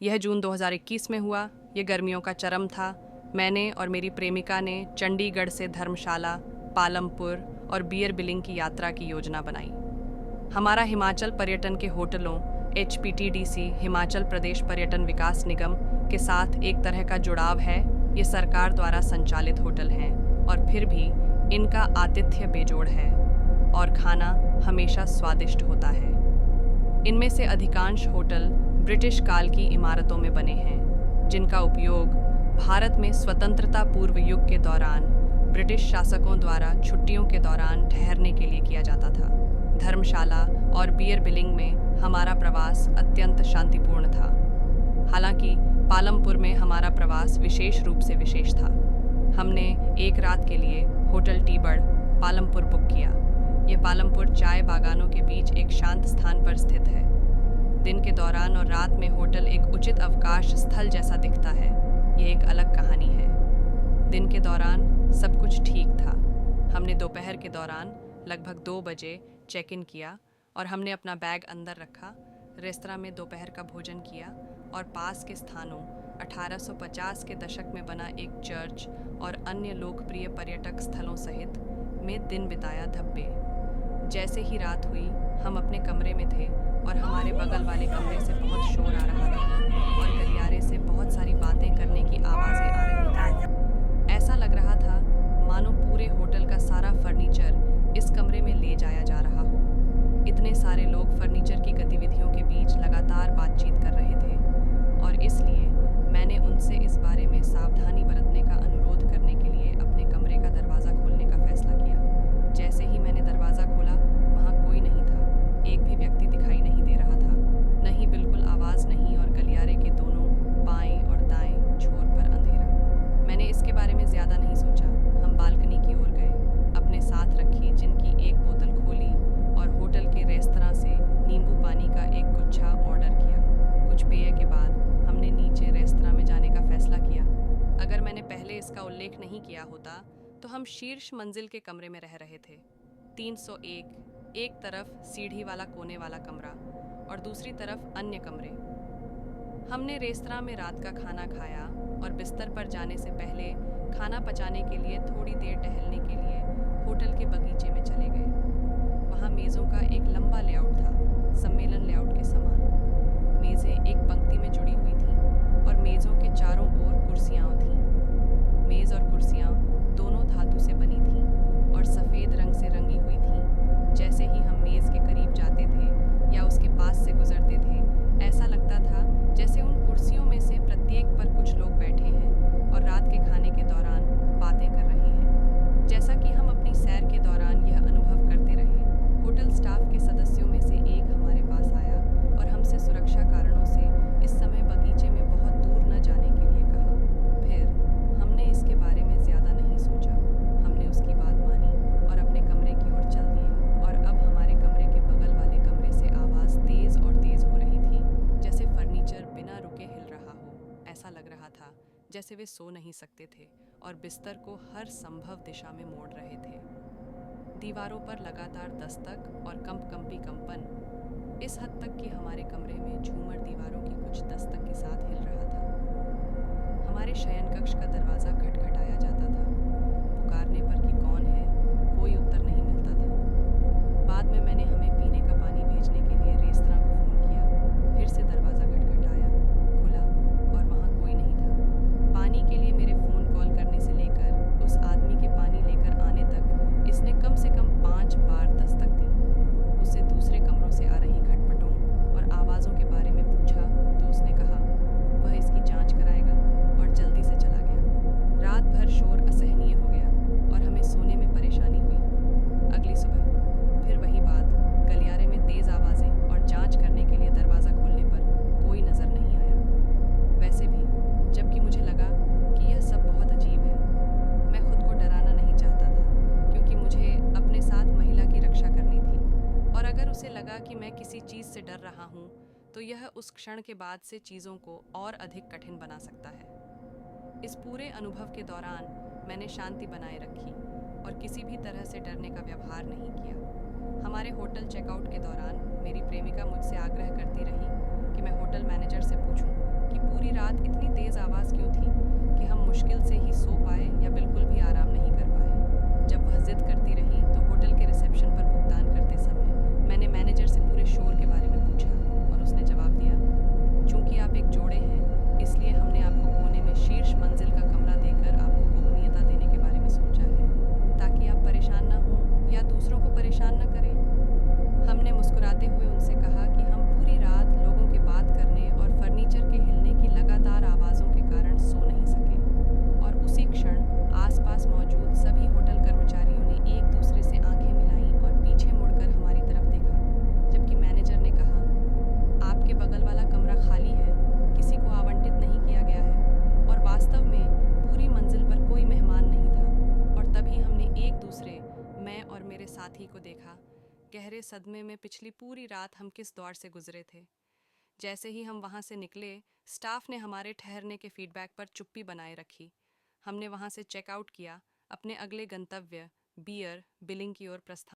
यह जून 2021 में हुआ। ये गर्मियों का चरम था। मैंने और मेरी प्रेमिका ने चंडीगढ़ से धर्मशाला, पालमपुर और बियर बिलिंग की यात्रा की योजना बनाई। हमारा हिमाचल पर्यटन के होटलों HPTDC हिमाचल प्रदेश पर्यटन विकास निगम के साथ एक तरह का जुड़ाव है। ये सरकार द्वारा संचालित होटल हैं और फिर भी इनका आतिथ्य बेजोड़ है और खाना हमेशा स्वादिष्ट होता है। इनमें से अधिकांश होटल ब्रिटिश काल की इमारतों में बने हैं, जिनका उपयोग भारत में स्वतंत्रता पूर्व युग के दौरान ब्रिटिश शासकों द्वारा छुट्टियों के दौरान ठहरने के लिए किया जाता था। धर्मशाला और बियर बिलिंग में हमारा प्रवास अत्यंत शांतिपूर्ण था। हालांकि पालमपुर में हमारा प्रवास विशेष रूप से विशेष था। हमने एक रात के लिए होटल टीबड़ पालमपुर बुक किया। ये पालमपुर चाय बागानों के बीच एक शांत स्थान पर स्थित है। दिन के दौरान और रात में होटल एक उचित अवकाश स्थल जैसा दिखता है। ये एक अलग कहानी है। दिन के दौरान सब कुछ ठीक था। हमने दोपहर के दौरान लगभग 2 बजे चेक इन किया और हमने अपना बैग अंदर रखा। रेस्तरां में दोपहर का भोजन किया और पास के स्थानों 1850 के दशक में बना एक चर्च और अन्य लोकप्रिय पर्यटक स्थलों सहित में दिन बिताया धब्बे। जैसे ही रात हुई, हम अपने कमरे में थे और हमारे बगल वाले कमरे से बहुत शोर आ रहा था और गलियारे से बहुत सारी बातें करने की आवाज़ें आ रही थी। ऐसा लग रहा था मानो पूरे होटल का सारा फर्नीचर इस कमरे में ले जाया जा रहा हो। इतने सारे लोग फर्नीचर की गतिविधियों के बीच लगातार बातचीत कर रहे थे और इसलिए मैंने उनसे इस बारे में सावधानी बरतने का अनुरोध करने के लिए अपने कमरे का दरवाज़ा खोलने का फैसला किया। जैसे ही मैंने दरवाज़ा खोला, वहाँ कोई नहीं था। एक भी व्यक्ति दिखाई नहीं दे रहा था, नहीं बिल्कुल आवाज़ नहीं, और गलियारे के दोनों बाएं और दाएं छोर पर अंधेरा। मैंने इसके बारे में ज़्यादा नहीं सोचा। हम बालकनी की ओर गए, अपने साथ रखी जिन की एक बोतल खोली और होटल के रेस्तरां से नींबू पानी का एक गुच्छा ऑर्डर किया। कुछ पेय के बाद हमने नीचे रेस्तरां में जाने का फैसला किया। अगर मैंने पहले इसका उल्लेख नहीं किया होता तो हम शीर्ष मंजिल के कमरे में रह रहे थे। 301, एक तरफ सीढ़ी वाला कोने वाला कमरा और दूसरी तरफ अन्य कमरे। हमने रेस्तरां में रात का खाना खाया और बिस्तर पर जाने से पहले खाना पचाने के लिए थोड़ी देर टहलने के लिए होटल के बगीचे में चले गए। वहाँ मेज़ों का एक लंबा लेआउट था, सम्मेलन लेआउट के समान। मेज़ें एक पंक्ति में जुड़ी हुई थीं और मेज़ों के चारों ओर कुर्सियाँ थीं। मेज़ और कुर्सियाँ दोनों धातु से बनी थीं और सफ़ेद रंग से रंगी हुई थीं। जैसे ही हम मेज़ के करीब जाते थे या उसके पास से गुजरते थे, ऐसा लगता था जैसे उन कुर्सियों में से प्रत्येक पर कुछ लोग बैठे हैं और रात के खाने के दौरान बातें कर रहे हैं। जैसा कि हम अपनी सैर के दौरान यह अनुभव करते रहे, होटल स्टाफ के सदस्यों में से एक हमारे पास आया और हमसे सुरक्षा कारणों से इस समय बगीचे में बहुत दूर न जाने के लिए कहा। फिर हमने इसके बारे में ज़्यादा नहीं सोचा। हमने उसकी बात मानी और अपने कमरे की ओर चल दिए। और अब हमारे कमरे के बगल वाले कमरे से आवाज़ तेज़ और तेज़ हो रही थी, जैसे फर्नीचर बिना रुके हिल रहा हो। ऐसा लग रहा था जैसे वे सो नहीं सकते थे और बिस्तर को हर संभव दिशा में मोड़ रहे थे। दीवारों पर लगातार दस्तक और कंपकंपी कंपन, इस हद तक कि हमारे कमरे में झूमर दीवारों की कुछ दस्तक के साथ हिल रहा था। हमारे शयन कक्ष का दरवाज़ा खटखटाया जाता था। पुकारने पर कि कौन है, कोई उत्तर नहीं मिलता था। बाद में मैंने हमें पीने का पानी भेजने के लिए रेस्तरां को फ़ोन किया। फिर से दरवाज़ा खटखटाया, खुला और वहाँ कोई नहीं था। पानी के लिए मेरे फ़ोन कॉल करने से लेकर उस आदमी के पानी लेकर आने तक इसने कम से कम 5 बार दस्तक दी। उससे दूसरे कमरों से आ रही खटपटों और आवाज़ों के बारे में पूछा तो उसने कहा वह इसकी जांच कराएगा और जल्दी से चला गया। रात भर शोर असहनीय हो गया और हमें सोने में परेशानी हुई। अगली सुबह फिर वही बात, गलियारे में तेज़ आवाज़ें और जांच करने के लिए दरवाज़ा खोलने पर कोई नज़र नहीं आया। वैसे भी जबकि मुझे लगा कि यह सब बहुत अजीब है, मैं खुद को डराना नहीं चाहता था क्योंकि मुझे अपने साथ महिला की रक्षा करनी थी। और अगर उसे लगा कि मैं किसी चीज़ से डर रहा हूँ तो यह उस क्षण के बाद से चीज़ों को और अधिक कठिन बना सकता है। इस पूरे अनुभव के दौरान मैंने शांति बनाए रखी और किसी भी तरह से डरने का व्यवहार नहीं किया। हमारे होटल चेकआउट के दौरान मेरी प्रेमिका मुझसे आग्रह करती रही कि मैं होटल मैनेजर से पूछूं कि क्यों थी कि हम मुश्किल से ही सो पाए या बिल्कुल भी आराम नहीं कर पाए। जब वह जिद करती रही तो होटल के रिसेप्शन पर भुगतान करते समय मैंने मैनेजर से पूरे शोर के बारे में पूछा और उसने जवाब दिया, चूंकि आप एक जोड़े हैं इसलिए हमने आपको कोने में शीर्ष मंजिल का कमरा देकर आपको गोपनीयता देने के बारे में सोचा है, ताकि आप परेशान ना हों या दूसरों को परेशान ना करें। हमने मुस्कुराते हुए उनसे कहा कि हम पूरी रात लोगों के बात करने और फर्नीचर के हिलने की लगातार आवाज़ों के कारण सो नहीं सके, और उसी क्षण आसपास मौजूद सभी होटल कर्मचारियों ने एक दूसरे से आंखें मिलाईं और पीछे मुड़कर हमारी तरफ देखा, जबकि मैनेजर ने कहा, आपके बगल वाला कमरा खाली है, किसी को आवंटित नहीं किया गया है। और वास्तव में पूरी मंजिल पर कोई मेहमान नहीं था। और तभी हमने एक दूसरे, मैं और मेरे साथी को देखा, गहरे सदमे में पिछली पूरी रात हम किस दौर से गुजरे थे। जैसे ही हम वहाँ से निकले, स्टाफ ने हमारे ठहरने के फीडबैक पर चुप्पी बनाए रखी। हमने वहाँ से चेकआउट किया, अपने अगले गंतव्य बियर बिलिंग की ओर प्रस्थान